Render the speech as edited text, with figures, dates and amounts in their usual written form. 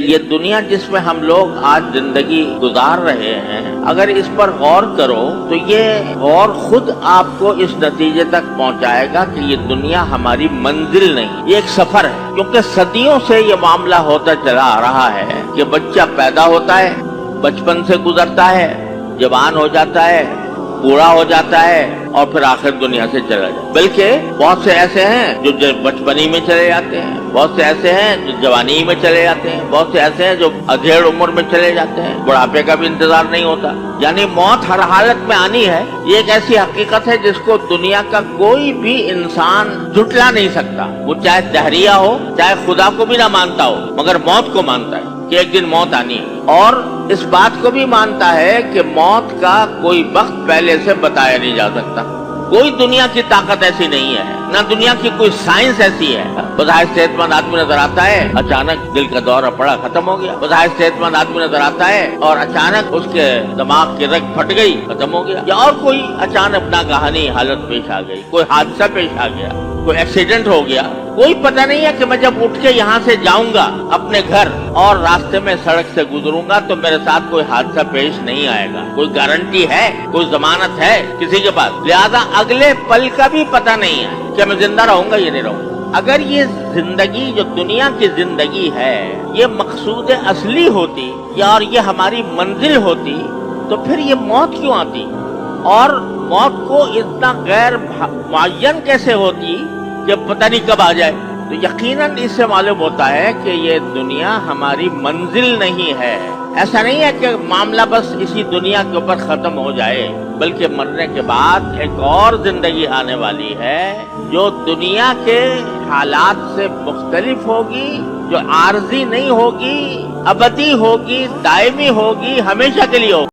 یہ دنیا جس میں ہم لوگ آج زندگی گزار رہے ہیں، اگر اس پر غور کرو تو یہ غور خود آپ کو اس نتیجے تک پہنچائے گا کہ یہ دنیا ہماری منزل نہیں، یہ ایک سفر ہے۔ کیونکہ صدیوں سے یہ معاملہ ہوتا چلا آ رہا ہے کہ بچہ پیدا ہوتا ہے، بچپن سے گزرتا ہے، جوان ہو جاتا ہے، بوڑھا ہو جاتا ہے اور پھر آخر دنیا سے چلا جاتا ہے۔ بلکہ بہت سے ایسے ہیں جو بچپنی میں چلے جاتے ہیں، بہت سے ایسے ہیں جو جوانی میں چلے جاتے ہیں، بہت سے ایسے ہیں جو ادھیڑ عمر میں چلے جاتے ہیں، بڑھاپے کا بھی انتظار نہیں ہوتا۔ یعنی موت ہر حالت میں آنی ہے، یہ ایک ایسی حقیقت ہے جس کو دنیا کا کوئی بھی انسان جھٹلا نہیں سکتا، وہ چاہے دہریہ ہو، چاہے خدا کو بھی نہ مانتا ہو، مگر موت کو مانتا ہے کہ ایک دن موت آنی ہے۔ اور اس بات کو بھی مانتا ہے کہ موت کا کوئی وقت پہلے سے بتایا نہیں جا سکتا۔ کوئی دنیا کی طاقت ایسی نہیں ہے، نہ دنیا کی کوئی سائنس ایسی ہے۔ بظاہر صحت مند آدمی نظر آتا ہے، اچانک دل کا دورہ پڑا، ختم ہو گیا۔ بظاہر صحت مند آدمی نظر آتا ہے اور اچانک اس کے دماغ کی رگ پھٹ گئی، ختم ہو گیا۔ یا اور کوئی اچانک ناگہانی حالت پیش آ گئی، کوئی حادثہ پیش آ گیا، کوئی ایکسیڈنٹ ہو گیا۔ کوئی پتہ نہیں ہے کہ میں جب اٹھ کے یہاں سے جاؤں گا اپنے گھر اور راستے میں سڑک سے گزروں گا تو میرے ساتھ کوئی حادثہ پیش نہیں آئے گا۔ کوئی گارنٹی ہے، کوئی ضمانت ہے کسی کے پاس؟ لہذا اگلے پل کا بھی پتہ نہیں ہے کہ میں زندہ رہوں گا یا نہیں رہوں گا۔ اگر یہ زندگی جو دنیا کی زندگی ہے یہ مقصود اصلی ہوتی یا اور یہ ہماری منزل ہوتی تو پھر یہ موت کیوں آتی؟ اور موت کو اتنا غیر معین کیسے ہوتی کہ پتہ نہیں کب آ جائے؟ تو یقیناً اس سے معلوم ہوتا ہے کہ یہ دنیا ہماری منزل نہیں ہے۔ ایسا نہیں ہے کہ معاملہ بس اسی دنیا کے اوپر ختم ہو جائے، بلکہ مرنے کے بعد ایک اور زندگی آنے والی ہے جو دنیا کے حالات سے مختلف ہوگی، جو عارضی نہیں ہوگی، ابدی ہوگی، دائمی ہوگی، ہمیشہ کے لیے ہوگی۔